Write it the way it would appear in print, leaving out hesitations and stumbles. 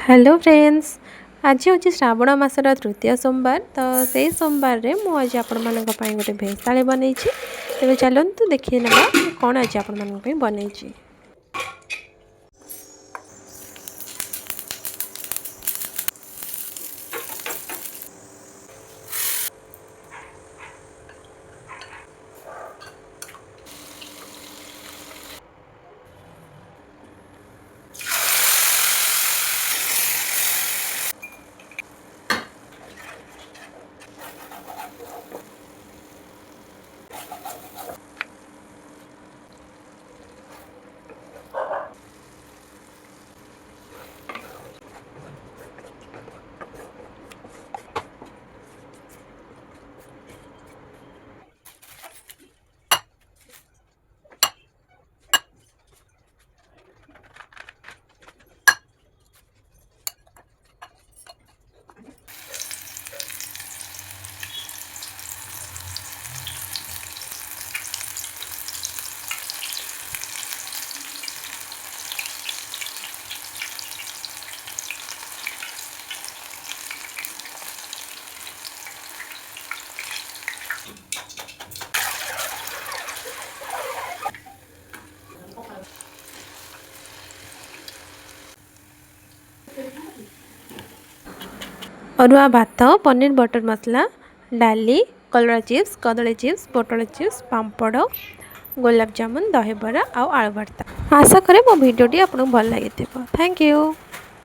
Hello friends. आज हूँ श्रावण मासर तृतीय सोमवार। तो से सोमवार रे मु आज आपण मानक पई गोटे भेज थाली बनैछि। तेबे चलन्तु देखि नेबा कोन आज आपण मानक पई बनैछि। अरुआ भात, पनीर बटर मसला, डाली, कलरा चिप्स, कदली चिप्स, पोटल चिप्स, पापड़, गुलाब जामुन, दही बरा आउ आलू भर्ता। आशा करे मो वीडियोटी आपको भल लगी। Thank you.